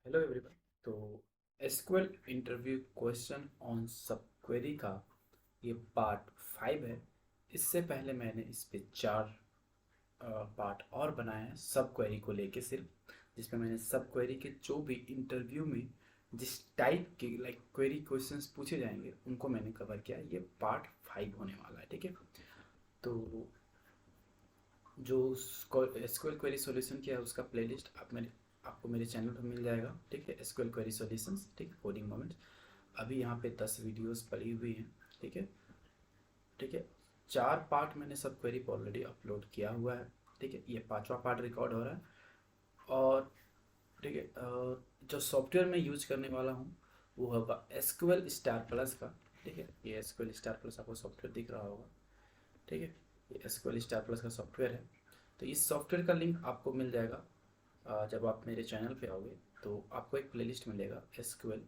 Hello everyone. तो SQL interview question on सब query का ये पार्ट 5 है। इससे पहले मैंने इस पे 4 पार्ट और बनाए हैं सब क्वेरी को लेके सिर्फ, जिसमें मैंने सब क्वेरी के जो भी इंटरव्यू में जिस टाइप के लाइक क्वेरी क्वेश्चंस पूछे जाएंगे उनको मैंने कवर किया है। ये पार्ट 5 होने वाला है, ठीक है। तो जो एसक्यूएल क्वेरी सॉल्यूशन किया है उसका प्लेलिस्ट आपको मेरे चैनल पर मिल जाएगा, ठीक है। एसक्यूएल क्वेरी सॉल्यूशंस, ठीक, कोडिंग मोमेंट्स। अभी यहाँ पे 10 वीडियोस पड़ी हुई हैं, ठीक है। ठीक है, 4 पार्ट मैंने सब क्वेरी पर ऑलरेडी अपलोड किया हुआ है, ठीक है। ये 5वां पार्ट रिकॉर्ड हो रहा है। और ठीक है, जो सॉफ्टवेयर मैं यूज करने वाला हूँ वो होगा एसक्यूएल स्टार प्लस का, ठीक है। ये एसक्यूएल स्टार प्लस आपको सॉफ्टवेयर दिख रहा होगा, ठीक है। ये एसक्यूएल स्टार प्लस का सॉफ्टवेयर है। तो इस सॉफ्टवेयर का लिंक आपको मिल जाएगा जब आप मेरे चैनल पे आओगे। तो आपको एक प्लेलिस्ट मिलेगा एसक्यूएल,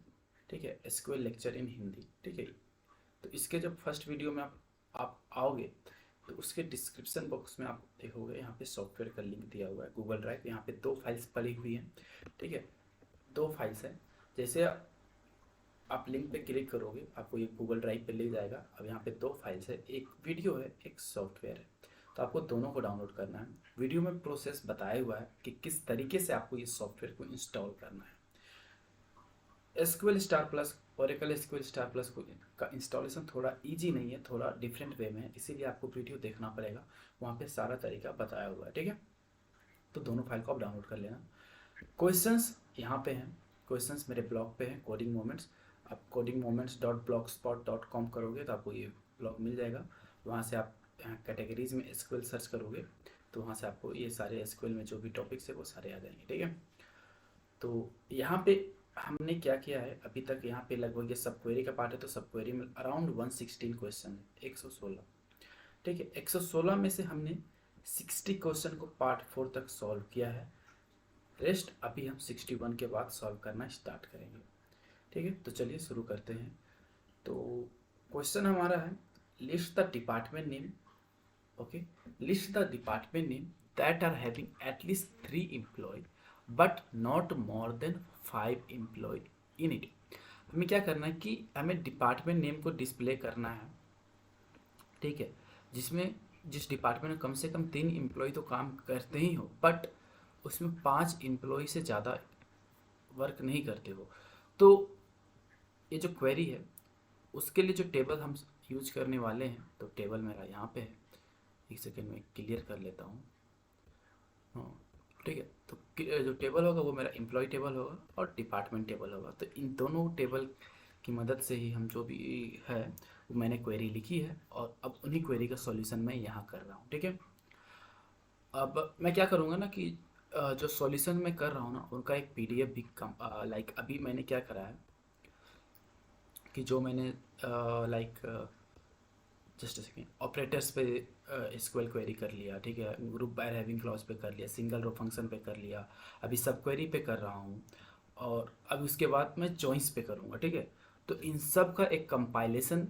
ठीक है, एसक्यूएल लेक्चर इन हिंदी, ठीक है। तो इसके जब फर्स्ट वीडियो में आप आओगे तो उसके डिस्क्रिप्शन बॉक्स में आप देखोगे यहाँ पे सॉफ्टवेयर का लिंक दिया हुआ है, गूगल ड्राइव। यहाँ पे 2 फाइल्स पड़ी हुई हैं, ठीक है। 2 फाइल्स हैं। जैसे आप लिंक पे क्लिक करोगे आपको ये गूगल ड्राइव पे ले जाएगा। अब यहाँ पे 2 फाइल्स है, एक वीडियो है, एक सॉफ्टवेयर है। तो आपको दोनों को डाउनलोड करना है। वीडियो में प्रोसेस बताया हुआ है कि किस तरीके से आपको ये सॉफ्टवेयर को इंस्टॉल करना है। SQL star plus, Oracle SQL star plus को का इंस्टॉलेशन थोड़ा इजी नहीं है, थोड़ा डिफरेंट वे में है, इसीलिए आपको वीडियो देखना पड़ेगा। वहाँ पे सारा तरीका बताया हुआ है, ठीक है। तो दोनों फाइल को आप डाउनलोड कर लेना। क्वेश्चंस यहाँ पे हैं, क्वेश्चंस मेरे ब्लॉग पे हैं, कोडिंग मोमेंट्स। आप कोडिंग मोमेंट्स डॉट blogspot.com करोगे तो आपको ये ब्लॉग मिल जाएगा। वहाँ से आप यहाँ कैटेगरीज में एसक्यूएल सर्च करोगे तो वहाँ से आपको ये सारे एसक्यूएल में जो भी टॉपिक्स है वो सारे आ जाएंगे, ठीक है। तो यहाँ पे हमने क्या किया है अभी तक, यहाँ पे लगभग ये सब क्वेरी का पार्ट है। तो सब क्वेरी में अराउंड 116 क्वेश्चन है, 116, ठीक है। 116 में से हमने 60 क्वेश्चन को पार्ट 4 तक सॉल्व किया है। रेस्ट अभी हम 61 के बाद सॉल्व करना स्टार्ट करेंगे, ठीक है। तो चलिए शुरू करते हैं। तो क्वेश्चन हमारा है, list the department name, okay, list the department name that are having at least 3 employ but not more than 5 employ in it. हमें क्या करना है कि हमें डिपार्टमेंट नेम को डिस्प्ले करना है, ठीक है, जिसमें जिस डिपार्टमेंट में कम से कम 3 एम्प्लॉय तो काम करते ही हो बट उसमें 5 एम्प्लॉय से ज़्यादा वर्क नहीं करते हो। तो ये जो क्वेरी है उसके लिए जो टेबल हम यूज करने वाले हैं, तो टेबल मेरा यहाँ पे है। एक सेकेंड में क्लियर कर लेता हूँ। हाँ, ठीक है। तो जो टेबल होगा वो मेरा एम्प्लॉय टेबल होगा और डिपार्टमेंट टेबल होगा। तो इन दोनों टेबल की मदद से ही हम जो भी है वो मैंने क्वेरी लिखी है और अब उन्हीं क्वेरी का सॉल्यूशन मैं यहाँ कर रहा हूँ, ठीक है। अब मैं क्या करूँगा ना कि जो सॉल्यूशन मैं कर रहा हूँ ना उनका एक पीडीएफ भी कम लाइक अभी मैंने क्या करा है कि जो मैंने लाइक जस्ट सेकेंड ऑपरेटर्स पे एसक्यूएल क्वेरी कर लिया, ठीक है। ग्रुप बाय हैविंग क्लॉज पे कर लिया, सिंगल रो फंक्शन पे कर लिया, अभी सब क्वेरी पे कर रहा हूँ और अब उसके बाद मैं जॉइंस पे करूँगा, ठीक है। तो इन सब का एक कंपाइलेशन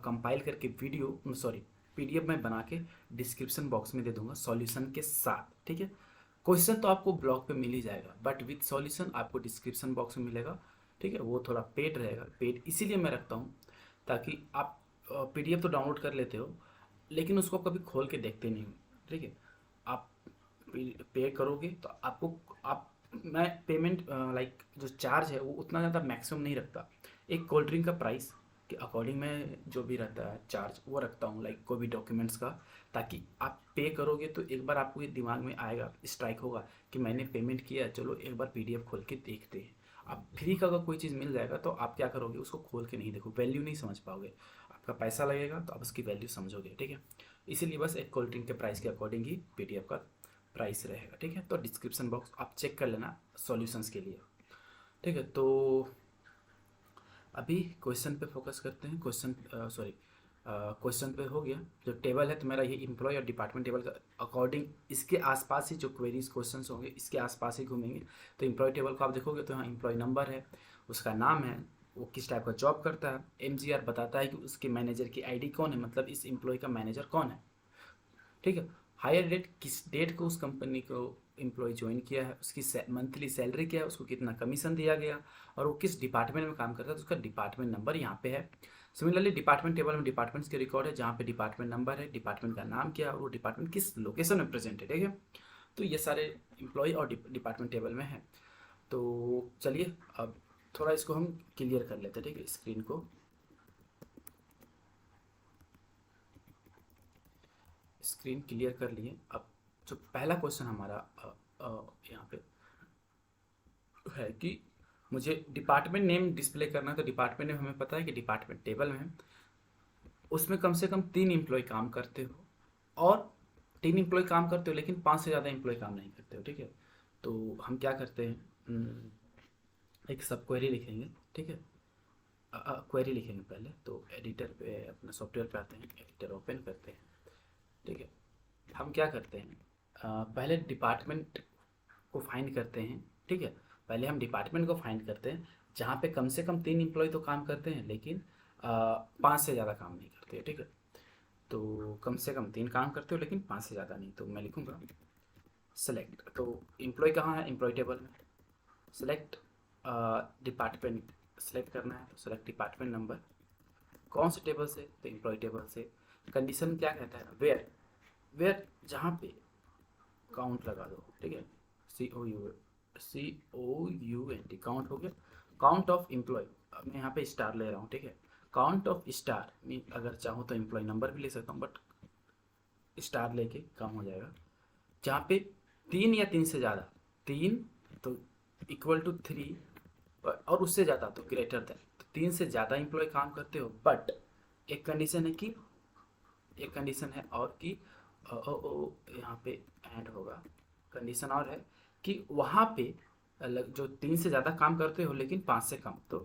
कंपाइल करके वीडियो सॉरी पीडीएफ में बना के डिस्क्रिप्शन बॉक्स में दे दूंगा सॉल्यूशन के साथ, ठीक है। क्वेश्चन तो आपको ब्लॉग पे मिल ही जाएगा बट विथ सॉल्यूशन आपको डिस्क्रिप्शन बॉक्स में मिलेगा, ठीक है। वो थोड़ा पेड रहेगा, पेड इसीलिए मैं रखता हूँ ताकि आप पीडीएफ तो डाउनलोड कर लेते हो लेकिन उसको कभी खोल के देखते नहीं हो, ठीक है। आप पे करोगे तो आपको आप मैं पेमेंट लाइक जो चार्ज है वो उतना ज़्यादा मैक्सिमम नहीं रखता। एक कोल्ड ड्रिंक का प्राइस के अकॉर्डिंग मैं जो भी रहता है चार्ज वो रखता हूँ, लाइक कोई भी डॉक्यूमेंट्स का, ताकि आप पे करोगे तो एक बार आपको ये दिमाग में आएगा, स्ट्राइक होगा कि मैंने पेमेंट किया, चलो एक बार पीडीएफ खोल के देखते हैं। आप फ्री का अगर कोई चीज़ मिल जाएगा तो आप क्या करोगे, उसको खोल के नहीं देखो, वैल्यू नहीं समझ पाओगे। आपका पैसा लगेगा तो आप उसकी वैल्यू समझोगे, ठीक है। इसीलिए बस एक कोल्ड ड्रिंक के प्राइस के अकॉर्डिंग ही पीडीएफ का प्राइस रहेगा, ठीक है। तो डिस्क्रिप्शन बॉक्स आप चेक कर लेना सॉल्यूशंस के लिए, ठीक है। तो अभी क्वेश्चन पे फोकस करते हैं। क्वेश्चन पे हो गया। जो टेबल है तो मेरा ये एम्प्लॉय और डिपार्टमेंट टेबल का अकॉर्डिंग इसके आसपास ही जो क्वेरीज क्वेश्चंस होंगे इसके आसपास ही घूमेंगे। तो एम्प्लॉय टेबल को आप देखोगे तो यहाँ एम्प्लॉय नंबर है, उसका नाम है, वो किस टाइप का जॉब करता है, एमजीआर बताता है कि उसके मैनेजर की आईडी कौन है, मतलब इस एम्प्लॉय का मैनेजर कौन है, ठीक है। हायर डेट किस डेट को उस कंपनी को एम्प्लॉय ज्वाइन किया है, उसकी मंथली सैलरी क्या है, उसको कितना कमीशन दिया गया, और वो किस डिपार्टमेंट में काम करता है तो उसका डिपार्टमेंट नंबर यहाँ पे है। सिमिलरली डिपार्टमेंट टेबल में डिपार्टमेंट्स के रिकॉर्ड है, जहाँ पे डिपार्टमेंट नंबर है, डिपार्टमेंट का नाम क्या है और वो डिपार्टमेंट किस लोकेशन में प्रेजेंट है। ठीक है, तो ये सारे एम्प्लॉय और डिपार्टमेंट टेबल में है। तो चलिए अब थोड़ा इसको हम क्लियर कर लेते हैं। ठीक है, स्क्रीन को स्क्रीन क्लियर कर लिए। अब जो पहला क्वेश्चन हमारा यहाँ पे है कि मुझे डिपार्टमेंट नेम डिस्प्ले करना है, तो डिपार्टमेंट नेम हमें पता है कि डिपार्टमेंट टेबल में है, उसमें कम से कम 3 एम्प्लॉय काम करते हो, और 3 एम्प्लॉय काम करते हो लेकिन 5 से ज़्यादा एम्प्लॉय काम नहीं करते हो। ठीक है, तो हम क्या करते हैं, एक सब क्वेरी लिखेंगे। ठीक है, क्वेरी लिखेंगे पहले, तो एडिटर पे अपना सॉफ्टवेयर पे आते हैं, एडिटर ओपन करते हैं। ठीक है, हम क्या करते हैं, पहले डिपार्टमेंट को फाइंड करते हैं। ठीक है, पहले हम डिपार्टमेंट को फाइंड करते हैं जहाँ पे कम से कम 3 एम्प्लॉय तो काम करते हैं लेकिन 5 से ज़्यादा काम नहीं करते। ठीक है, तो कम से कम 3 काम करते हो लेकिन 5 से ज़्यादा नहीं, तो मैं लिखूँगा सेलेक्ट। तो एम्प्लॉय कहाँ है, एम्प्लॉय टेबल में। सेलेक्ट डिपार्टमेंट सेलेक्ट करना है, तो सेलेक्ट डिपार्टमेंट नंबर। कौन से टेबल से, तो एम्प्लॉय टेबल से। कंडीशन क्या कहता है, वेयर, वेयर जहाँ पे काउंट लगा दो। ठीक है, COUNT काउंट हो गया। काउंट ऑफ एम्प्लॉय, मैं यहाँ पे स्टार ले रहा हूँ। ठीक है, काउंट ऑफ स्टार मीन अगर चाहूँ तो एम्प्लॉय नंबर भी ले सकता हूँ, बट स्टार लेके काम हो जाएगा। जहाँ पे 3 या 3 से ज़्यादा, 3 तो इक्वल टू 3 और उससे ज़्यादा तो ग्रेटर देन, तो 3 से ज़्यादा एम्प्लॉय काम करते हो, बट एक कंडीशन है कि, एक कंडीशन है और कि यहाँ पे ऐड होगा, कंडीशन और है कि वहाँ पे अलग जो 3 से ज़्यादा काम करते हो लेकिन 5 से कम, तो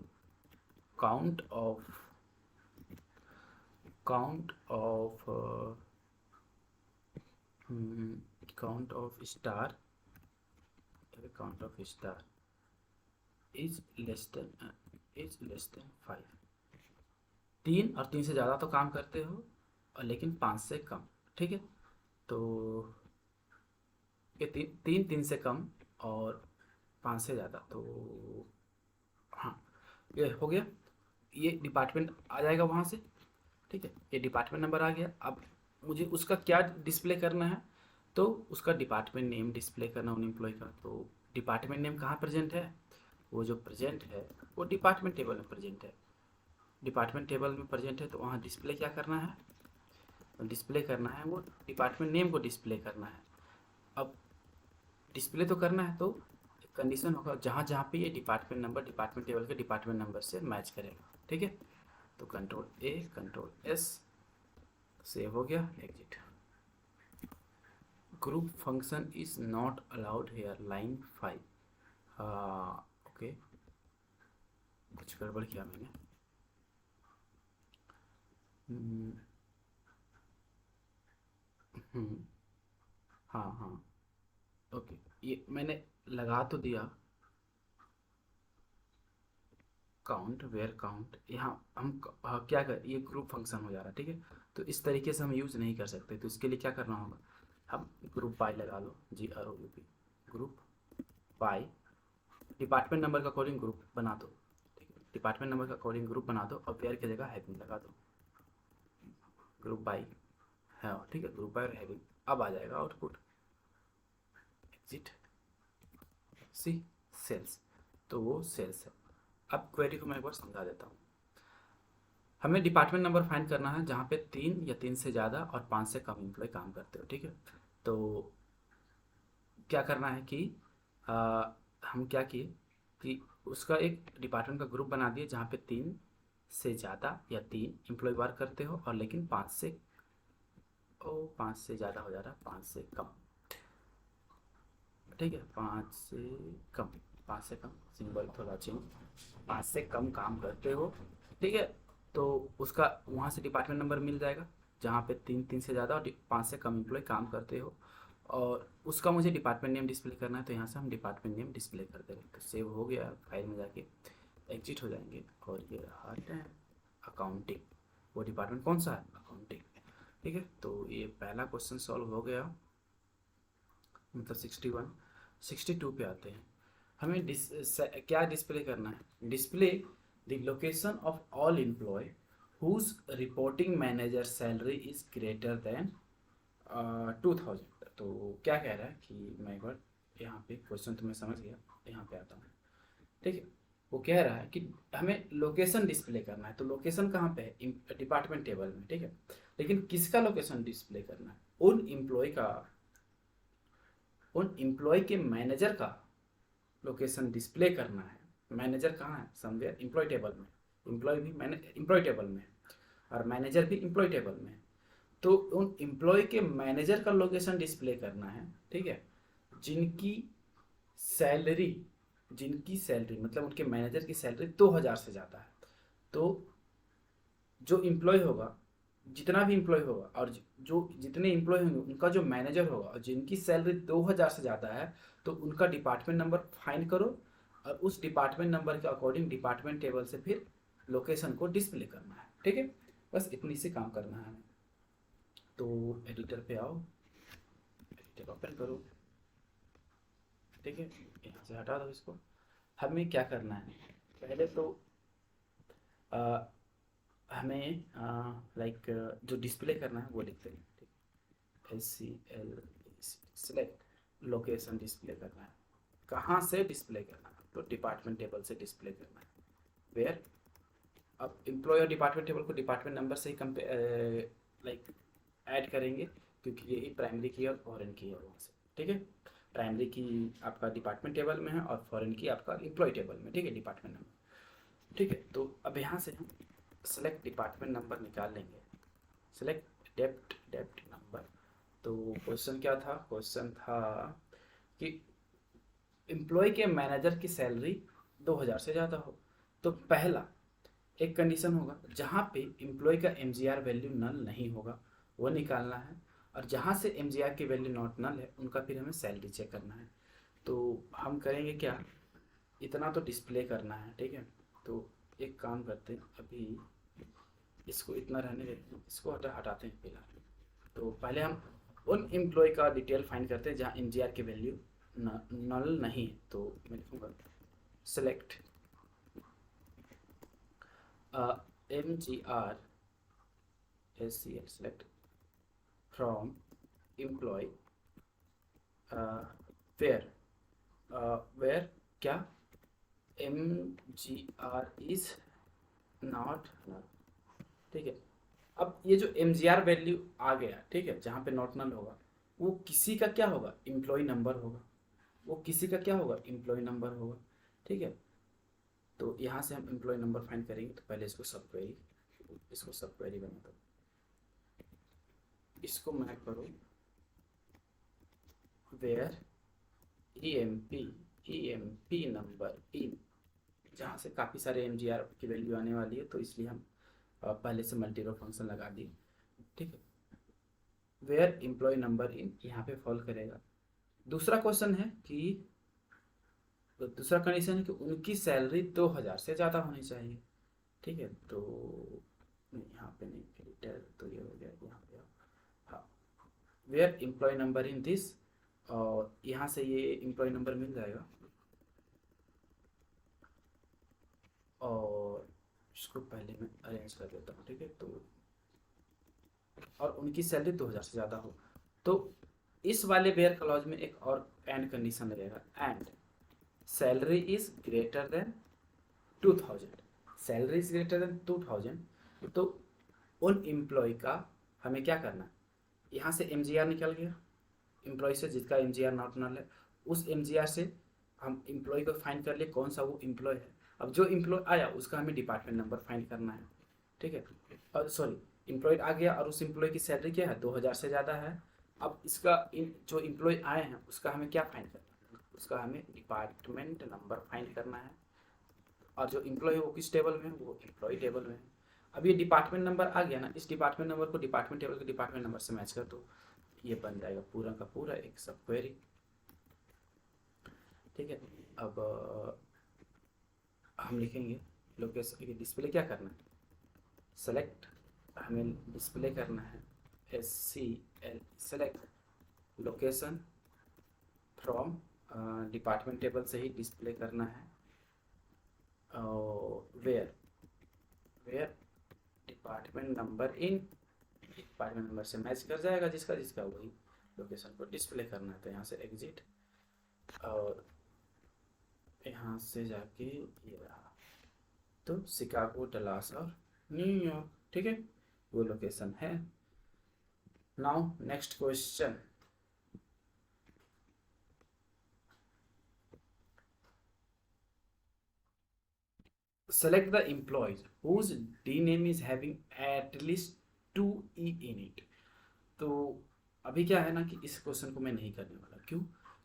count of count of count of star, count of star is less than 5। 3 और 3 से ज़्यादा तो काम करते हो और लेकिन 5 से कम। ठीक है, तो ये 3 से कम और 5 से ज़्यादा, तो हाँ ये हो गया। ये डिपार्टमेंट आ जाएगा वहाँ से। ठीक है, ये डिपार्टमेंट नंबर आ गया। अब मुझे उसका क्या डिस्प्ले करना है, तो उसका डिपार्टमेंट नेम डिस्प्ले करना उन एम्प्लॉय का। तो डिपार्टमेंट नेम कहाँ प्रेजेंट है, वो जो प्रेजेंट है वो डिपार्टमेंट टेबल में प्रेजेंट है। डिपार्टमेंट टेबल में प्रेजेंट है तो वहाँ डिस्प्ले क्या करना है, डिस्प्ले करना है वो डिपार्टमेंट नेम को डिस्प्ले करना है। अब डिस्प्ले तो करना है, तो कंडीशन होगा जहाँ जहाँ पे ये डिपार्टमेंट नंबर डिपार्टमेंट टेबल के डिपार्टमेंट नंबर से मैच करेगा। ठीक है, तो Ctrl+A Ctrl+S, सेव हो गया, exit. Group function is not allowed here, line 5। Okay, कुछ गड़बड़ किया मैंने। हम्म, हम्म, हाँ हाँ, ओके, ये मैंने लगा तो दिया काउंट, वेयर काउंट। यहाँ हम क्या कर, ये ग्रुप फंक्शन हो जा रहा है। ठीक है, तो इस तरीके से हम यूज़ नहीं कर सकते, तो इसके लिए क्या करना होगा, हम ग्रुप बाय लगा लो, GROUP, group by department number का अकॉर्डिंग ग्रुप बना दो। ठीक है, डिपार्टमेंट नंबर का अकॉर्डिंग ग्रुप बना दो और वेयर की जगह हैविंग लगा दो, ग्रुप बाय है। ठीक है, ग्रुप बाय और हैविंग, अब आ जाएगा आउटपुट, एग्जिट, सी सेल्स, तो वो सेल्स है। अब क्वेरी को मैं एक बार समझा देता हूँ। हमें डिपार्टमेंट नंबर फाइंड करना है जहाँ पे 3 या 3 से ज़्यादा और 5 से कम एम्प्लॉय काम करते हो। ठीक है, तो क्या करना है कि आ, हम क्या किए कि उसका एक डिपार्टमेंट का ग्रुप बना दिए जहाँ पे 3 से ज़्यादा या 3 एम्प्लॉय वर्क करते हो और लेकिन 5 से ज़्यादा हो जा रहा है, 5 से कम। ठीक है, 5 से कम, 5 से कम, सिंबल थोड़ा चेंज, 5 से कम काम करते हो। ठीक है, तो उसका वहाँ से डिपार्टमेंट नंबर मिल जाएगा जहाँ पे 3 से ज़्यादा और 5 से कम एम्प्लॉय काम करते हो, और उसका मुझे डिपार्टमेंट नेम डिस्प्ले करना है, तो यहाँ से हम डिपार्टमेंट नेम डिस्प्ले कर देंगे। तो सेव हो गया, फाइल में जाके एग्जिट हो जाएंगे, और ये रहा अकाउंटिंग। वो डिपार्टमेंट कौन सा है, अकाउंटिंग। ठीक है, तो ये पहला क्वेश्चन सॉल्व हो गया, मतलब 61। 62 पे आते हैं। हमें क्या डिस्प्ले करना है? Display the location of all employ whose reporting manager salary is greater than 2000। तो क्या कह रहा है कि मैं एक बार यहाँ पे क्वेश्चन तो मैं समझ गया, यहाँ पे आता हूँ। ठीक है, वो कह रहा है कि हमें लोकेशन डिस्प्ले करना है। तो लोकेशन कहाँ पे है? डिपार्टमेंट टेबल में। ठीक है, लेकिन किसका लोकेशन डिस्प्ले करना है? उन एम्प्लॉय के मैनेजर का लोकेशन डिस्प्ले करना है। मैनेजर कहाँ है? समवेयर एम्प्लॉय टेबल में। एम्प्लॉय भी एम्प्लॉय टेबल में है, और मैनेजर भी एम्प्लॉय टेबल में है। तो उन एम्प्लॉय के मैनेजर का लोकेशन डिस्प्ले करना है। ठीक है, जिनकी सैलरी जिनकी सैलरी मतलब उनके मैनेजर की सैलरी 2000 से ज़्यादा है। तो जो एम्प्लॉय होगा, जितना भी एम्प्लॉय होगा, और जो जितने एम्प्लॉय होंगे उनका जो मैनेजर होगा और जिनकी सैलरी 2000 से ज़्यादा है, तो उनका डिपार्टमेंट नंबर फाइंड करो, और उस डिपार्टमेंट नंबर के अकॉर्डिंग डिपार्टमेंट टेबल से फिर लोकेशन को डिस्प्ले करना है। ठीक है, बस इतनी से काम करना है हमें। तो एडिटर पे आओ, एडिटर ओपन करो। ठीक है, यहाँ से हटा दो इसको। हमें क्या करना है? पहले तो आ, हमें लाइक जो डिस्प्ले करना है वो लिखते हैं। ठीक, SCL सेलेक्ट लोकेशन डिस्प्ले करना है। कहाँ से डिस्प्ले करना है? तो डिपार्टमेंट टेबल से डिस्प्ले करना है। वेयर, अब एम्प्लॉय और डिपार्टमेंट टेबल को डिपार्टमेंट नंबर से ही लाइक ऐड करेंगे, क्योंकि ये प्राइमरी की और फॉरेन की है वहाँ से। ठीक है, प्राइमरी की आपका डिपार्टमेंट टेबल में है और फॉरेन की आपका एम्प्लॉय टेबल में। ठीक है, डिपार्टमेंट नंबर। ठीक है, तो अब यहाँ से हम सेलेक्ट डिपार्टमेंट नंबर निकाल लेंगे। सेलेक्ट डेप्ट नंबर। तो क्वेश्चन क्या था? क्वेश्चन था कि एम्प्लॉय के मैनेजर की सैलरी 2000 से ज़्यादा हो। तो पहला एक कंडीशन होगा जहाँ पे एम्प्लॉय का MGR वैल्यू नल नहीं होगा, वो निकालना है। और जहाँ से MGR की वैल्यू नॉट नल है, उनका फिर हमें सैलरी चेक करना है। तो हम करेंगे क्या? इतना तो डिस्प्ले करना है। ठीक है, तो एक काम करते हैं, अभी इसको इतना रहने देते हैं, इसको हटाते हैं फिलहाल। तो पहले हम उन एम्प्लॉय का डिटेल फाइंड करते हैं जहाँ MGR की वैल्यू नल नहीं है। तो मैं लिखूँगा select MGR SCL select from employee where where क्या MGR is not null। ठीक है, अब ये जो MGR वैल्यू आ गया, ठीक है, जहाँ पे नॉट नल होगा, वो किसी का क्या होगा? एम्प्लॉय नंबर होगा। वो किसी का क्या होगा? एम्प्लॉय नंबर होगा। ठीक है, तो यहाँ से हम एम्प्लॉय नंबर फाइंड करेंगे। तो पहले इसको सब क्वेरी बना दो, इसको मैप करो वेयर EMP नंबर इन, जहाँ से काफ़ी सारे MGR की वैल्यू आने वाली है, तो इसलिए हम पहले से मल्टीरो फंक्शन लगा दिए। ठीक है, वेयर एम्प्लॉय नंबर इन यहाँ पे फॉल करेगा। दूसरा क्वेश्चन है कि दूसरा कंडीशन है कि उनकी सैलरी 2000 से ज़्यादा होनी चाहिए। ठीक है, तो नहीं, यहाँ पे नहीं, एडिटर तो ये हो गया, यहाँ पे हाँ, where employ number in this, और यहाँ से ये एम्प्लॉय नंबर मिल जाएगा। और इसको पहले मैं अरेंज कर लेता हूँ। ठीक है, तो और उनकी सैलरी 2000 से ज़्यादा हो, तो इस वाले वेयर क्लॉज में एक और एंड कंडीशन लगेगा, and salary is greater than 2000। Salary is greater than 2000, तो उन एम्प्लॉय का हमें क्या करना है? यहाँ से MGR निकल गया एम्प्लॉय से, जिसका MGR नॉट नल है। उस MGR से हम एम्प्लॉय को फाइंड कर लिए कौन सा वो एम्प्लॉय है। अब जो एम्प्लॉय आया उसका हमें डिपार्टमेंट नंबर फाइंड करना है। ठीक है, और सॉरी, एम्प्लॉय आ गया और उस एम्प्लॉय की सैलरी क्या है? 2000 से ज़्यादा है। अब इसका जो एम्प्लॉय आए हैं उसका हमें क्या फाइंड करना है? उसका हमें डिपार्टमेंट नंबर फाइंड करना है। और जो एम्प्लॉय है वो किस टेबल में है? वो एम्प्लॉय टेबल में है। अब ये डिपार्टमेंट नंबर आ गया ना, इस डिपार्टमेंट नंबर को डिपार्टमेंट टेबल के डिपार्टमेंट नंबर से मैच कर दो, ये बन जाएगा पूरा का पूरा एक सब क्वेरी। ठीक है, अब हम लिखेंगे लोकेशन, डिस्प्ले क्या करना है? सेलेक्ट, हमें डिस्प्ले करना है SCL select location from department table से ही डिस्प्ले करना है। Where where department number in department number से मैच कर जाएगा, जिसका जिसका वही लोकेशन को डिस्प्ले करना है। तो यहाँ से एग्जिट और यहाँ से जाके ये रहा, तो शिकागो, डलास और न्यूयॉर्क, ठीक है, वो लोकेशन है। Now next question, select the employees whose D name is having at least 2 E in it। तो अभी क्या है ना कि इस क्वेश्चन को मैं नहीं करने वाला, क्यों?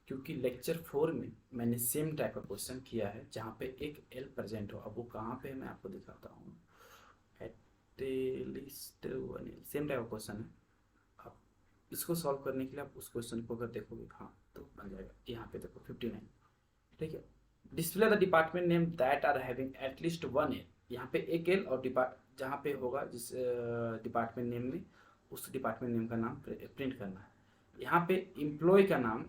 क्योंकि लेक्चर 4 में मैंने सेम टाइप का क्वेश्चन किया है जहाँ पे एक एल प्रेजेंट हो। अब वो कहाँ पे है मैं आपको दिखाता हूँ। एट लीस्ट 1 सेम टाइप का क्वेश्चन है। आप इसको सॉल्व करने के लिए आप उस क्वेश्चन को अगर देखोगे, हाँ तो बन जाएगा। यहाँ पे देखो 59, ठीक है। Display the department name that are having at least 1 L. यहाँ पे एक एल और जहाँ पे होगा जिस डिपार्टमेंट नेम में, उस डिपार्टमेंट नेम का नाम प्रिंट करना है। यहाँ पे एम्प्लॉय का नाम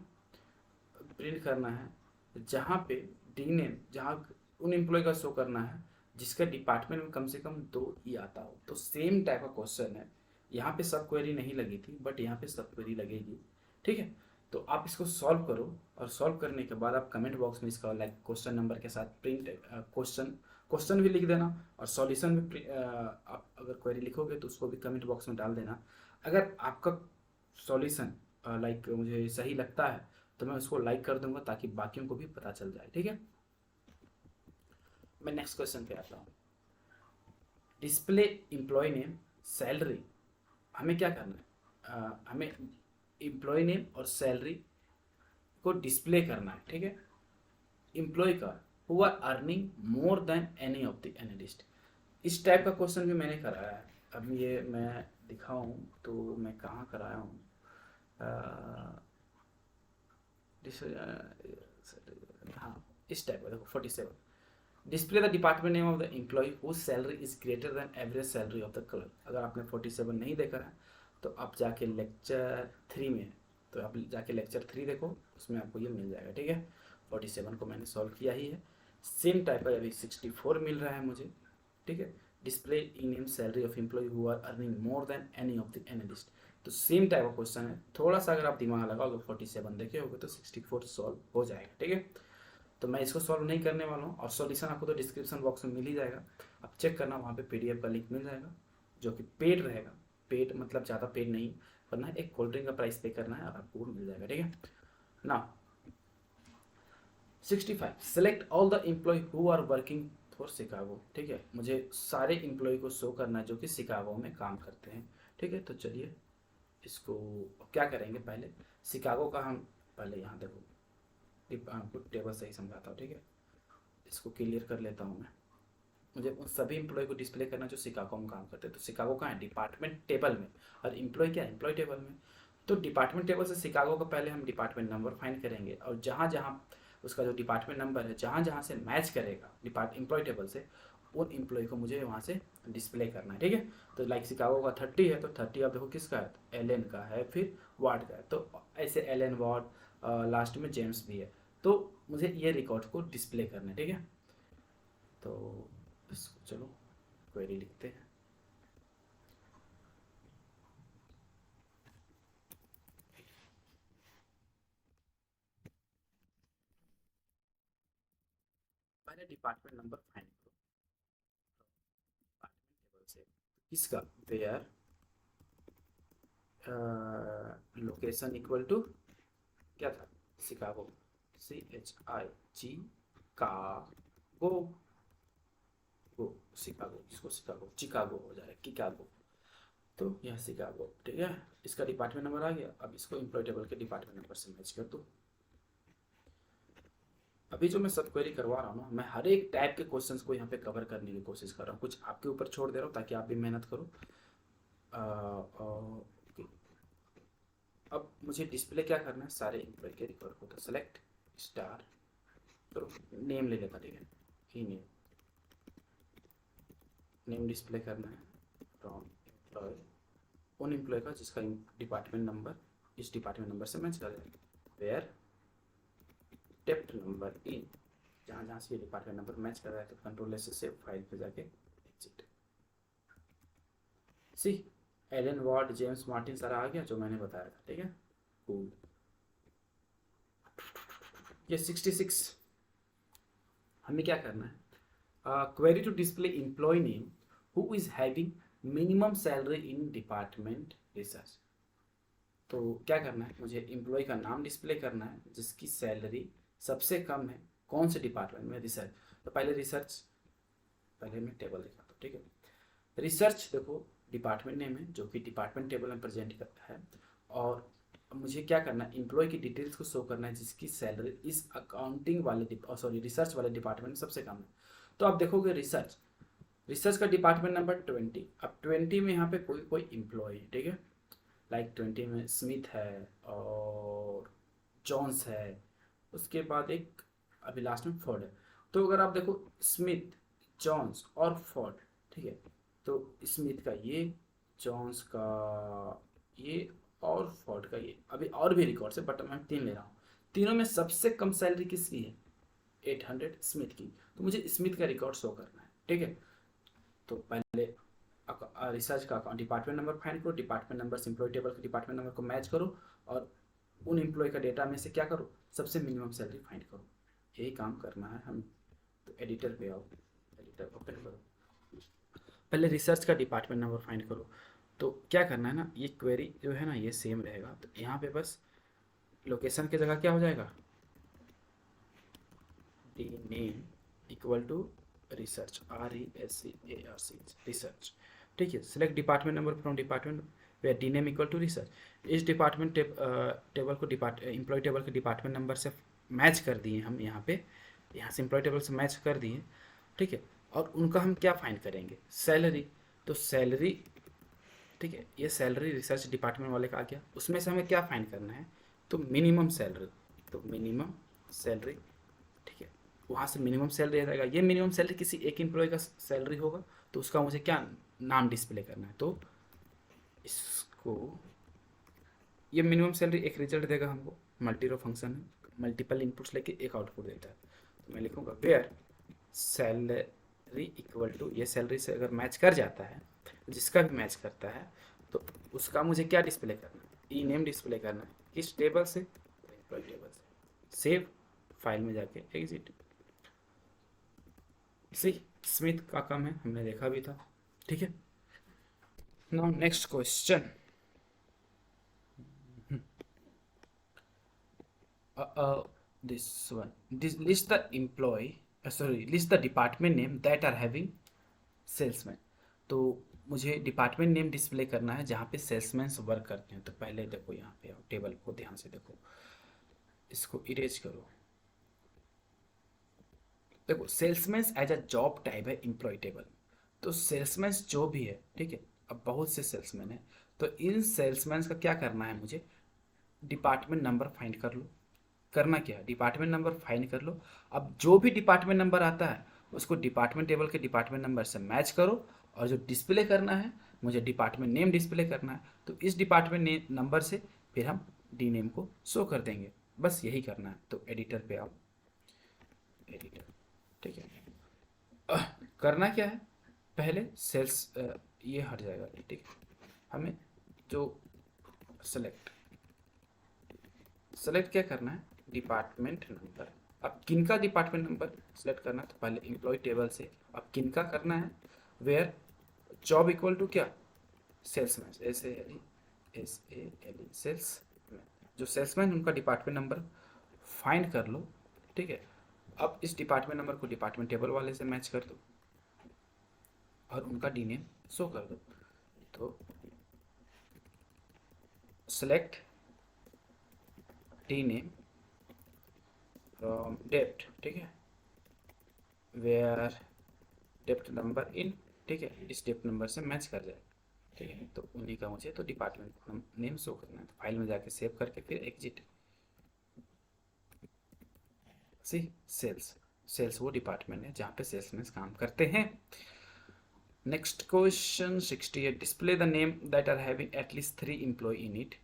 प्रिंट करना है, जहाँ पे डी नेम, जहाँ उन एम्प्लॉय का शो करना है जिसका डिपार्टमेंट में कम से कम 2 ई आता हो। तो सेम टाइप का क्वेश्चन है। यहाँ पे सब क्वेरी नहीं लगी थी, बट यहाँ पे सब क्वेरी लगेगी, ठीक है। तो आप इसको सॉल्व करो और सॉल्व करने के बाद आप कमेंट बॉक्स में इसका लाइक क्वेश्चन नंबर के साथ प्रिंट क्वेश्चन भी लिख देना और सॉल्यूशन भी आप अगर क्वेरी लिखोगे तो उसको भी कमेंट बॉक्स में डाल देना। अगर आपका सॉल्यूशन लाइक मुझे सही लगता है तो मैं उसको लाइक कर दूंगा ताकि बाकियों को भी पता चल जाए, ठीक है। मैं नेक्स्ट क्वेश्चन पे आता हूँ। Display employee name, salary. हमें क्या करना है? हमें एम्प्लॉय नेम और सैलरी को डिस्प्ले करना है, ठीक है। एम्प्लॉय का who are earning more than any of the analyst. इस टाइप का क्वेश्चन भी मैंने कराया है। अब ये मैं दिखाऊं तो मैं कहाँ कराया हूँ। हाँ, इस टाइप का देखो 47। Display the department name of the employee whose salary is greater than average salary of the clerk. अगर आपने 47 नहीं देखा है तो आप जाके लेक्चर 3 में, तो आप जाके लेक्चर 3 देखो, उसमें आपको ये मिल जाएगा, ठीक है। 47 को मैंने सॉल्व किया ही है। सेम टाइप का अभी 64 मिल रहा है मुझे, ठीक है। Display in name salary of employee who are earning more than any of the analyst. तो सेम टाइप का क्वेश्चन है। थोड़ा सा अगर आप दिमाग लगाओगे, 47 देखे होगे तो 64 सॉल्व हो जाएगा, ठीक है। तो मैं इसको सॉल्व नहीं करने वाला हूँ और सॉल्यूशन आपको तो डिस्क्रिप्शन बॉक्स में मिल ही जाएगा। आप चेक करना, वहाँ पे पीडीएफ का लिंक मिल जाएगा जो कि पेड रहेगा। पेड मतलब ज़्यादा पेड नहीं करना है, एक कोल्ड ड्रिंक का प्राइस पे करना है और आपको वो मिल जाएगा, ठीक है ना। 65 select all the employee who are working for Chicago, ठीक है। मुझे सारे एम्प्लॉय को शो करना है जो कि शिकागो में काम करते हैं, ठीक है। तो चलिए इसको क्या करेंगे, पहले शिकागो का हम पहले यहाँ देखो आपको टेबल सही समझाता हूँ, ठीक है। इसको क्लियर कर लेता हूँ मैं। मुझे उन सभी एम्प्लॉय को डिस्प्ले करना जो शिकागो में काम करते हैं। तो शिकागो कहाँ है? डिपार्टमेंट टेबल में। और एम्प्लॉय क्या है? एम्प्लॉय टेबल में। तो डिपार्टमेंट टेबल से शिकागो का पहले हम डिपार्टमेंट नंबर फाइंड करेंगे और जहाँ जहाँ उसका जो डिपार्टमेंट नंबर है, जहाँ जहाँ से मैच करेगा एम्प्लॉय टेबल से, उन एम्प्लॉय को मुझे वहाँ से डिस्प्ले करना है, ठीक है। तो लाइक शिकागो का 30 है तो 30 आप देखो किसका है? एल एन का है, फिर वार्ड का है। तो ऐसे एल एन, वार्ड, लास्ट में जेम्स भी है। तो मुझे ये रिकॉर्ड को डिस्प्ले करना है, ठीक है। तो इसको चलो क्वेरी लिखते हैं। पहले डिपार्टमेंट नंबर फाइंड करो डिपार्टमेंट टेबल से। किसका? वेयर लोकेशन इक्वल टू क्या था? शिकागो, CHI का गो गो शिकागो, इसको शिकागो चिकागो हो जाए, चिकागो। तो यह शिकागो, ठीक है। इसका डिपार्टमेंट नंबर आ गया। अब इसको एम्प्लॉय टेबल के डिपार्टमेंट नंबर से मैच कर दो। अभी जो मैं सब क्वेरी करवा रहा हूँ ना, मैं हर एक टाइप के क्वेश्चंस को यहाँ पे कवर करने की कोशिश कर रहा हूँ। कुछ आपके ऊपर छोड़ दे रहा हूँ ताकि आप भी मेहनत करो। ओके, अब मुझे डिस्प्ले क्या करना है? सारे एम्प्लॉय के रिकॉर्ड को। तो सेलेक्ट स्टार, तो नेम ले लेता, ठीक है। ई नेम, नेम डिस्प्ले करना है फ्रॉम एम्प्लॉय उन एम्प्लॉय का जिसका डिपार्टमेंट नंबर इस डिपार्टमेंट नंबर से मैच कर जाए। वेयर डेप्ट नंबर इन, जहाँ जहाँ से ये डिपार्टमेंट नंबर मैच कर रहा है तो कंट्रोल एस से फाइल पे जाके एग्जिट। सी एलन वॉर्ड जेम्स मार्टिन सारा आ गया जो मैंने बताया था, ठीक है। कूल। ये 66 हमें क्या करना है, query to display employee name who is having minimum salary in department research. तो क्या करना है, मुझे एम्प्लॉय का नाम डिस्प्ले करना है जिसकी सैलरी सबसे कम है कौन से डिपार्टमेंट में, रिसर्च। तो पहले रिसर्च, पहले मैं टेबल दिखाता हूँ, ठीक है। रिसर्च देखो डिपार्टमेंट नेम है जो कि डिपार्टमेंट टेबल में प्रेजेंट करता है, और मुझे क्या करना है, एम्प्लॉय की डिटेल्स को शो करना है जिसकी सैलरी इस अकाउंटिंग वाले सॉरी रिसर्च वाले डिपार्टमेंट में सबसे कम है। तो आप देखोगे रिसर्च, रिसर्च का डिपार्टमेंट नंबर 20, अब 20 में यहाँ पे कोई कोई एम्प्लॉय है, ठीक है। लाइक 20 में स्मिथ है और जॉन्स है, उसके बाद एक अभी लास्ट में फोर्ड है। तो अगर आप देखो स्मिथ, जॉन्स और फोर्ड, ठीक है, तो स्मिथ का ये, जॉन्स का ये और फोर्ड का ये, अभी और भी रिकॉर्ड्स है बट मैं 3 ले रहा हूँ। तीनों में सबसे कम सैलरी किसकी है, 800 स्मिथ की। तो मुझे स्मिथ का रिकॉर्ड शो करना है, ठीक है। तो पहले रिसर्च का डिपार्टमेंट नंबर फाइंड करो, डिपार्टमेंट नंबर से एम्प्लॉय टेबल के डिपार्टमेंट नंबर को मैच करो, और उन एम्प्लॉय का डेटा में से क्या करो, सबसे मिनिमम सैलरी फाइंड करो। यही काम करना है हमें। तो एडिटर पे आओ, एडिटर ओपन करो, पहले रिसर्च का डिपार्टमेंट नंबर फाइंड करो। तो क्या करना है ना, ये क्वेरी जो है ना ये सेम रहेगा, तो यहाँ पे बस लोकेशन की जगह क्या हो जाएगा, D name equal to research, RESEARC research, ठीक है। Select department number from department where D name equal to research. इस डिपार्टमेंट टेबल को एम्प्लॉय टेबल के डिपार्टमेंट नंबर से मैच कर दिए हम यहाँ पे, यहाँ से एम्प्लॉय टेबल से मैच कर दिए, ठीक है। और उनका हम क्या फाइंड करेंगे, सैलरी। तो सैलरी, ठीक है, ये सैलरी रिसर्च डिपार्टमेंट वाले का आ गया, उसमें से हमें क्या फाइंड करना है, तो मिनिमम सैलरी। तो मिनिमम सैलरी, ठीक है, वहाँ से मिनिमम सैलरी रहेगा। ये मिनिमम सैलरी किसी एक एम्प्लॉय का सैलरी होगा, तो उसका मुझे क्या नाम डिस्प्ले करना है। तो इसको, ये मिनिमम सैलरी एक रिजल्ट देगा हमको, मल्टी रो फंक्शन है, मल्टीपल इनपुट्स लेके एक आउटपुट देता है। तो मैं लिखूँगा वेयर सैलरी इक्वल टू, ये सैलरी से अगर मैच कर जाता है, जिसका भी मैच करता है तो उसका मुझे क्या डिस्प्ले करना है, ई नेम डिस्प्ले करना है। किस टेबल से, एम्प्लॉय टेबल से। सेव, फाइल में जाके एग्जिट। सी स्मिथ का काम है, हमने देखा भी था, ठीक है। Now next question, this one, this list the employee, list the department name that are having salesman। तो मुझे डिपार्टमेंट नेम डिस्प्ले करना है जहाँ पे सेल्समैन वर्क करते हैं। तो पहले देखो यहाँ पे टेबल को ध्यान से देखो, इसको इरेज करो। देखो salesman as a job type है एम्प्लॉय टेबल, तो सेल्समैन जो भी है, ठीक है, अब बहुत से सेल्समैन है, तो इन सेल्समैन का क्या करना है, मुझे डिपार्टमेंट नंबर फाइंड कर लो। करना क्या है, डिपार्टमेंट नंबर फाइंड कर लो। अब जो भी डिपार्टमेंट नंबर आता है उसको डिपार्टमेंट टेबल के डिपार्टमेंट नंबर से मैच करो, और जो डिस्प्ले करना है मुझे डिपार्टमेंट नेम डिस्प्ले करना है, तो इस डिपार्टमेंट नंबर से फिर हम डी नेम को शो कर देंगे। बस यही करना है। तो एडिटर पे आओ, एडिटर, ठीक है। करना क्या है, पहले सेल्स ये हट जाएगा, ठीक है। हमें जो सेलेक्ट सेलेक्ट क्या करना है, डिपार्टमेंट नंबर। अब किनका डिपार्टमेंट नंबर सेलेक्ट करना है, तो पहले एम्प्लॉय टेबल से। अब किनका करना है, वेयर जॉब इक्वल टू क्या, सेल्समैन, SALE सेल्समैन, जो सेल्समैन उनका डिपार्टमेंट नंबर फाइंड कर लो, ठीक है। अब इस डिपार्टमेंट नंबर को डिपार्टमेंट टेबल वाले से मैच कर दो और उनका डी नेम शो कर दो। तो सेलेक्ट डी नेम फ्रॉम डेप्ट, ठीक है, वेयर डेप्ट नंबर इन, ठीक है, इस डेप्ट नंबर से मैच कर जाए, ठीक है। तो उन्हीं का मुझे तो डिपार्टमेंट नेम शो करना है। तो फाइल में जाके सेव करके फिर एग्जिट। सी सेल्स, सेल्स वो डिपार्टमेंट है जहाँ पे सेल्समैन काम करते हैं। Next question 68, display the name that are having at least 3 employee in it.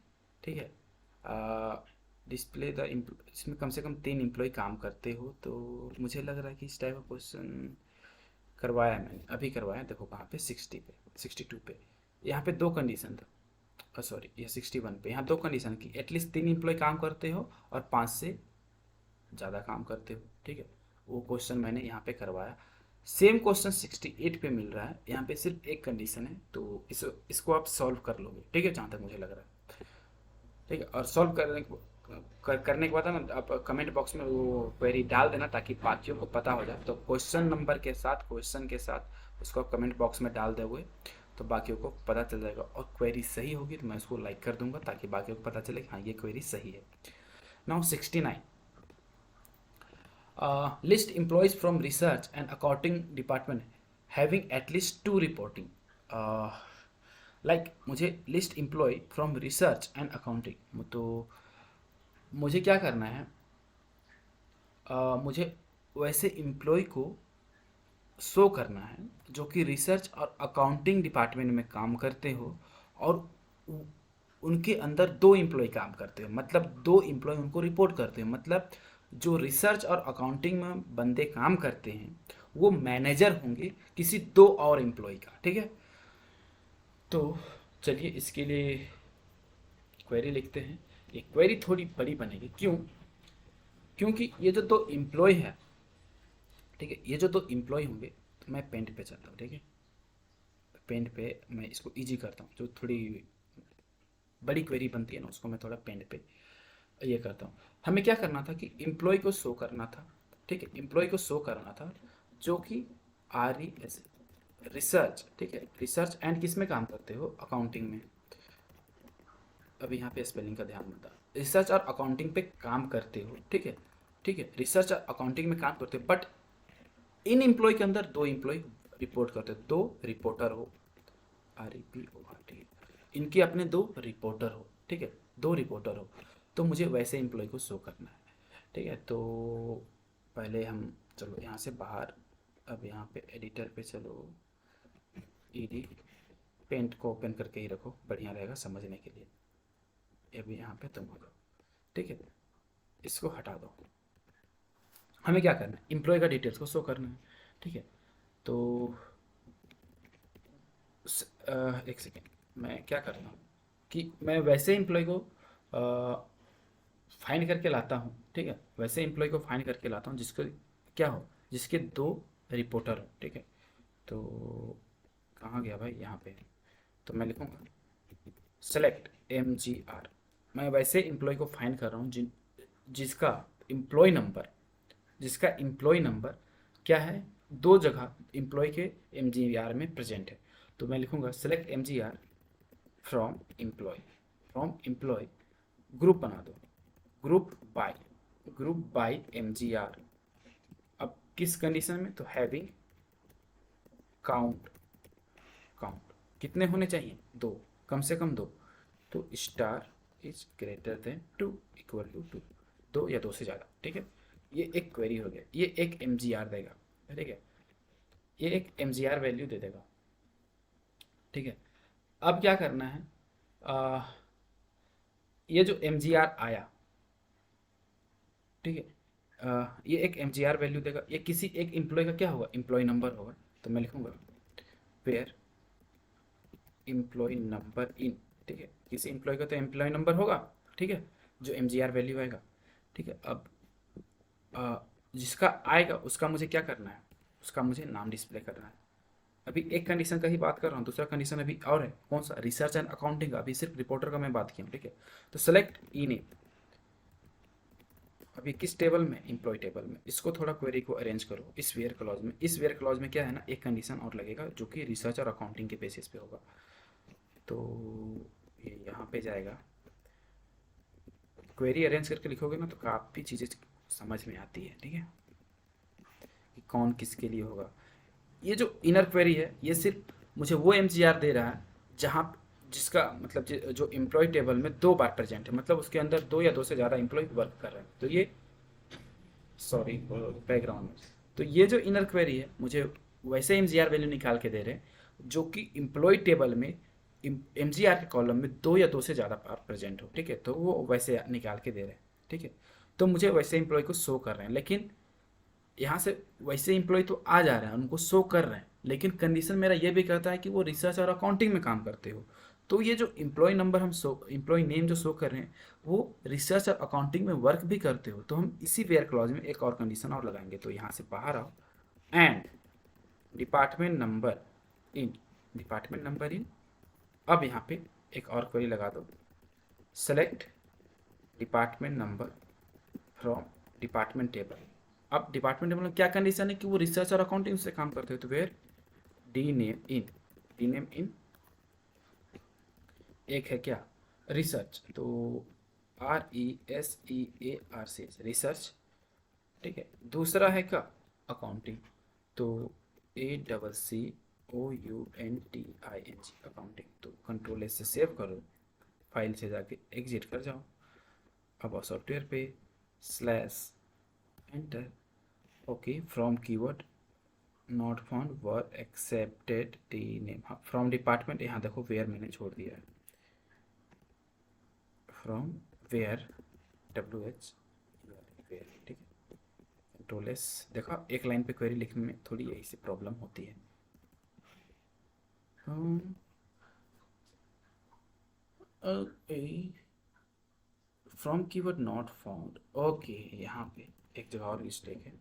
ठीक है, डिस्प्ले द, इसमें कम से कम 3 एम्प्लॉय काम करते हो। तो मुझे लग रहा है कि इस टाइप का क्वेश्चन करवाया है मैंने, अभी करवाया। देखो कहाँ पे, 60 पे, 62 पे। यहाँ पे दो कंडीशन था, सॉरी ये 61 पे। यहाँ दो कंडीशन की, एटलीस्ट 3 एम्प्लॉय काम करते हो और 5 से ज़्यादा काम करते हो। ठीक है, वो क्वेश्चन मैंने यहाँ पे करवाया। सेम क्वेश्चन 68 पे मिल रहा है, यहाँ पे सिर्फ एक कंडीशन है, तो इसको आप सॉल्व कर लोगे। ठीक है, जहाँ तक मुझे लग रहा है। ठीक है, और सॉल्व करने के बाद ना आप कमेंट बॉक्स में वो क्वेरी डाल देना, ताकि बाकियों को पता हो जाए। तो क्वेश्चन नंबर के साथ, क्वेश्चन के साथ उसको आप कमेंट बॉक्स में डाल दोगे तो बाकियों को पता चल जाएगा। और क्वेरी सही होगी तो मैं उसको लाइक कर दूंगा, ताकि बाकियों को पता चले कि हाँ ये क्वेरी सही है। Now 69, list employees from research and accounting department having at least 2 reporting। Like मुझे list employee from research and accounting, तो मुझे क्या करना है, मुझे वैसे एम्प्लॉय को शो करना है जो कि रिसर्च और अकाउंटिंग डिपार्टमेंट में काम करते हो, और उनके अंदर 2 एम्प्लॉय काम करते हो, मतलब 2 एम्प्लॉय उनको रिपोर्ट करते हो। मतलब जो रिसर्च और अकाउंटिंग में बंदे काम करते हैं वो मैनेजर होंगे किसी 2 और एम्प्लॉय का। ठीक है, तो चलिए इसके लिए क्वेरी लिखते हैं। ये क्वेरी थोड़ी बड़ी बनेगी, क्यों? क्योंकि ये जो 2 एम्प्लॉय है, ठीक है, ये जो 2 एम्प्लॉय होंगे, तो मैं पेंट पे चलता हूँ। ठीक है, पेंट पे मैं इसको इजी करता हूँ। जो थोड़ी बड़ी क्वेरी बनती है ना, उसको मैं थोड़ा पेंट पे ये करता हूँ। हमें क्या करना था कि एम्प्लॉय को शो करना था। ठीक है, एम्प्लॉय को शो करना था जो कि RES, रिसर्च। ठीक है, रिसर्च एंड किस में काम करते हो, अकाउंटिंग में। अभी यहाँ पे स्पेलिंग का ध्यान मत, रिसर्च और अकाउंटिंग पे काम करते हो। ठीक है, ठीक है, रिसर्च और अकाउंटिंग में काम करते हो, बट इन एम्प्लॉय के अंदर 2 एम्प्लॉय रिपोर्ट करते हो, 2 रिपोर्टर हो, REPORT, इनके अपने 2 रिपोर्टर हो। ठीक है, 2 रिपोर्टर हो, तो मुझे वैसे एम्प्लॉय को शो करना है। ठीक है, तो पहले हम, चलो यहाँ से बाहर, अब यहाँ पे एडिटर पे चलो, ED, पेंट को ओपन करके ही रखो, बढ़िया रहेगा समझने के लिए। अभी यहाँ पे तुम हो, ठीक है, इसको हटा दो। हमें क्या करना है, एम्प्लॉय का डिटेल्स को शो करना है। ठीक है, तो एक सेकेंड, मैं क्या करता हूँ कि मैं वैसे एम्प्लॉय को फाइंड करके लाता हूँ। ठीक है, वैसे एम्प्लॉय को फाइंड करके लाता हूँ जिसको क्या हो, जिसके 2 रिपोर्टर हो। ठीक है, तो कहाँ गया भाई, यहाँ पे। तो मैं लिखूँगा सेलेक्ट MGR। मैं वैसे एम्प्लॉय को फाइंड कर रहा हूँ जिसका एम्प्लॉय नंबर, क्या है, 2 जगह एम्प्लॉय के MGR में प्रेजेंट है। तो मैं लिखूँगा select MGR from employ, group बना दो, ग्रुप बाय MGR। अब किस कंडीशन में, तो हैविंग काउंट कितने होने चाहिए, 2, कम से कम 2। तो star is greater than 2, equal to 2, 2 या 2 से ज़्यादा। ठीक है, ये एक क्वेरी हो गया, ये एक MGR देगा। ठीक है, ये एक MGR वैल्यू दे देगा। ठीक है, अब क्या करना है, ये जो MGR आया, ठीक है, ये एक MGR वैल्यू देगा, ये किसी एक एम्प्लॉय का क्या होगा, एम्प्लॉय नंबर होगा। तो मैं लिखूँगा वेयर एम्प्लॉय नंबर इन। ठीक है, किसी एम्प्लॉय का तो एम्प्लॉय नंबर होगा। ठीक है, जो MGR वैल्यू आएगा। ठीक है, अब जिसका आएगा उसका मुझे क्या करना है, उसका मुझे नाम डिस्प्ले करना है। अभी एक कंडीशन का ही बात कर रहा हूँ, दूसरा कंडीशन अभी और है, कौन सा, रिसर्च एंड अकाउंटिंग का। अभी सिर्फ रिपोर्टर का मैं बात किया हूँ। ठीक है, तो सेलेक्ट ई नेम, अभी किस टेबल में, एम्प्लॉय टेबल में। इसको थोड़ा क्वेरी को अरेंज करो इस वेयर क्लॉज में। इस वेयर क्लॉज में क्या है ना, एक कंडीशन और लगेगा जो कि रिसर्च और अकाउंटिंग के बेसिस पे होगा। तो ये यहाँ पे जाएगा, क्वेरी अरेंज करके लिखोगे ना तो काफ़ी चीज़ें समझ में आती है। ठीक है, कि कौन किसके लिए होगा। ये जो इनर क्वेरी है, ये सिर्फ मुझे वो MGR दे रहा है जहाँ, जिसका मतलब जो एम्प्लॉय टेबल में 2 बार प्रेजेंट है, मतलब उसके अंदर 2 या 2 से ज़्यादा एम्प्लॉय वर्क कर रहे हैं। तो ये, सॉरी बैकग्राउंड में, तो ये जो इनर क्वेरी है मुझे वैसे MGR वैल्यू निकाल के दे रहे हैं जो कि एम्प्लॉय टेबल में एमजीआर के कॉलम में 2 या 2 से ज़्यादा बार प्रेजेंट हो, ठीक है, तो वो वैसे निकाल के दे रहे हैं, ठीक है। तो मुझे वैसे एम्प्लॉय को शो कर रहे हैं, लेकिन यहाँ से वैसे एम्प्लॉय तो आ जा रहे हैं, उनको शो कर रहे हैं, लेकिन कंडीशन मेरा ये भी कहता है कि वो रिसर्च और अकाउंटिंग में काम करते हो। तो ये जो एम्प्लॉय नंबर हम शो, एम्प्लॉय नेम जो शो कर रहे हैं, वो रिसर्च और अकाउंटिंग में वर्क भी करते हो, तो हम इसी वेयर क्लॉज में एक और कंडीशन और लगाएंगे। तो यहाँ से बाहर आओ and department number in, department number इन। अब यहाँ पे एक और क्वेरी लगा दो, select department number from department table. अब डिपार्टमेंट टेबल में क्या कंडीशन है कि वो रिसर्च और अकाउंटिंग से काम करते हो, तो where D name in, D name in एक है क्या, रिसर्च, तो RESEARC रिसर्च, ठीक है। दूसरा है क्या, अकाउंटिंग, तो ACCOUNTING अकाउंटिंग। तो कंट्रोल एस से सेव करो, फाइल से जाके एग्जिट कर जाओ। अब सॉफ्टवेयर पे slash enter, okay, from keyword not found were accepted D name, हाँ फ्रॉम डिपार्टमेंट, यहाँ देखो वेयर मैंने छोड़ दिया है, फ्रॉम वेयर WH वेयर, ठीक है। कंट्रोल एस, देखा एक लाइन पे क्वेरी लिखने में थोड़ी यही सी प्रॉब्लम होती है। From keyword not found, okay, यहाँ पे एक जगह और मिस्टेक है,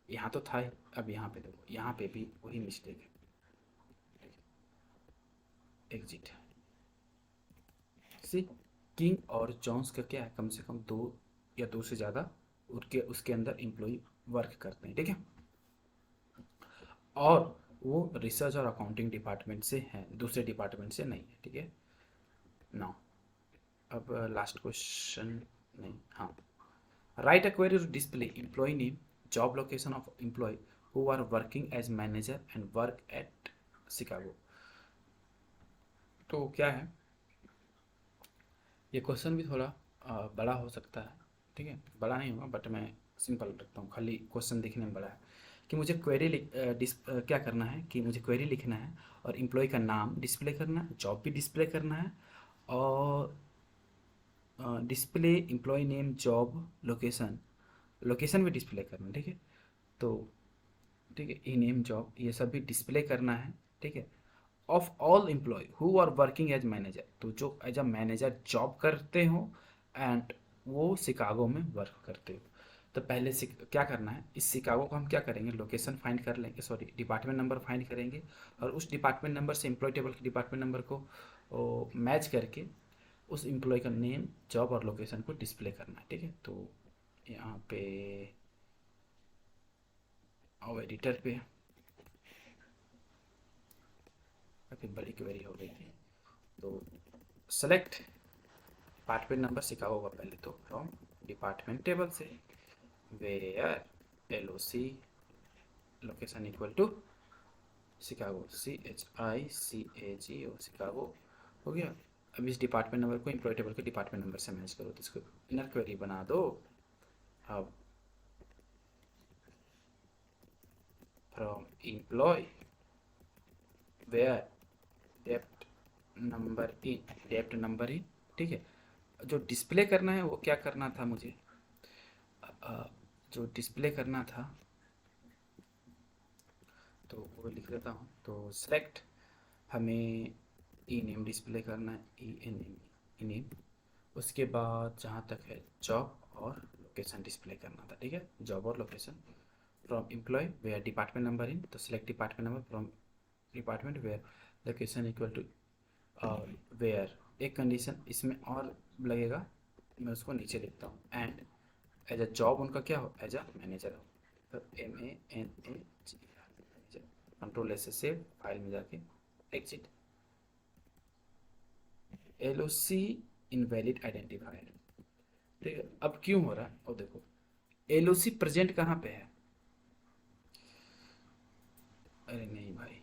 यहाँ तो था ही, अब यहाँ पे देखो, यहाँ पे भी वही मिस्टेक है, एग्जिट। सी, किंग और जॉन्स का क्या है, कम से कम 2 या 2 से ज़्यादा उसके उसके अंदर एम्प्लॉय वर्क करते हैं, ठीक है, और वो रिसर्च और अकाउंटिंग डिपार्टमेंट से हैं, दूसरे डिपार्टमेंट से नहीं है, ठीक है। नाउ अब लास्ट क्वेश्चन, नहीं, हाँ, write a query to display employee name, job location of employee who are working as manager and work at Chicago. तो क्या है, ये क्वेश्चन भी थोड़ा बड़ा हो सकता है, ठीक है, बड़ा नहीं होगा बट मैं सिंपल रखता हूँ, खाली क्वेश्चन दिखने में बड़ा है कि मुझे क्वेरी क्या करना है कि मुझे क्वेरी लिखना है और एम्प्लॉय का नाम डिस्प्ले करना है, जॉब भी डिस्प्ले करना है, और display employee name job location, location भी डिस्प्ले करना है, ठीक है। तो ठीक है, ई नेम जॉब ये सब भी डिस्प्ले करना है, ठीक है। Of all employee who are working as manager, तो जो एज अ मैनेजर जॉब करते हो एंड वो शिकागो में वर्क करते हो। तो पहले क्या करना है, इस शिकागो को हम क्या करेंगे, लोकेशन फाइंड कर लेंगे, सॉरी डिपार्टमेंट नंबर फाइंड करेंगे, और उस डिपार्टमेंट नंबर से एम्प्लॉय टेबल के डिपार्टमेंट नंबर को मैच करके उस एम्प्लॉय का नेम जॉब और लोकेशन को डिस्प्ले करना है, ठीक है। तो यहाँ पे आओ एडिटर पे, काफ़ी बड़ी क्वेरी हो गई थी, तो सेलेक्ट डिपार्टमेंट नंबर शिकागो का, पहले तो फ्रॉम डिपार्टमेंट टेबल से where LOC location equal to Chicago, CHICAGO Chicago, हो गया। अब इस डिपार्टमेंट नंबर को एम्प्लॉय टेबल के डिपार्टमेंट नंबर से मैच करो, तो इसको इनर क्वेरी बना दो। अब from employ where dept number in, dept number in, ठीक है। जो डिस्प्ले करना है वो क्या करना था मुझे, जो डिस्प्ले करना था तो वो लिख देता हूँ। तो सेलेक्ट, हमें ई नेम डिस्प्ले करना है, ई नेम, उसके बाद जहाँ तक है जॉब और लोकेशन डिस्प्ले करना था, ठीक है, जॉब और location from employ where department number in, तो select department number from department where location equal to where, एक कंडीशन इसमें और लगेगा, मैं उसको नीचे लिखता हूँ, एंड एज अ जॉब उनका क्या हो, एज अ मैनेजर हो, तो MANAGER, कंट्रोल एस से सेव, फाइल में जाके एग्जिट। LOC इनवैलिड आइडेंटिफायर, ठीक है, अब क्यों हो रहा है, और देखो LOC प्रेजेंट कहाँ पे है, अरे नहीं भाई,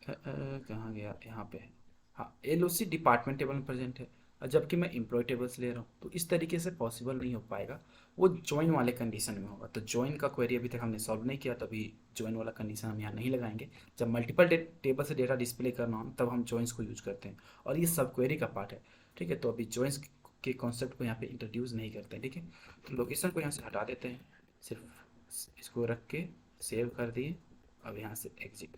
कहाँ गया, यहाँ पे है, हाँ LOC डिपार्टमेंट टेबल में प्रेजेंट है, और जबकि मैं एम्प्लॉय टेबल्स ले रहा हूँ, तो इस तरीके से पॉसिबल नहीं हो पाएगा। वो ज्वाइन वाले कंडीशन में होगा। तो ज्वाइन का क्वेरी अभी तक हमने सॉल्व नहीं किया, तो अभी ज्वाइन वाला कंडीशन हम यहाँ नहीं लगाएंगे। जब मल्टीपल टेबल से डेटा डिस्प्ले करना हो तब हम ज्वाइंस को यूज करते हैं, और ये सब क्वेरी का पार्ट है। ठीक है, तो अभी ज्वाइंस के कॉन्सेप्ट को यहाँ पे इंट्रोड्यूस नहीं करते हैं। ठीक है, तो लोकेशन को यहाँ से हटा देते हैं, सिर्फ इसको रख के सेव कर दिए। अब यहाँ से एग्जिट।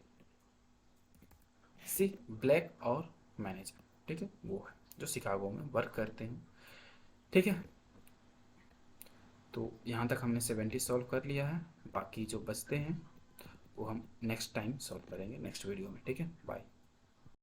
सी ब्लैक और मैनेजर, ठीक है, वो है जो शिकागो में वर्क करते हैं। ठीक है, तो यहाँ तक हमने 70 सॉल्व कर लिया है। बाकी जो बचते हैं वो हम नेक्स्ट टाइम सॉल्व करेंगे नेक्स्ट वीडियो में। ठीक है, बाय।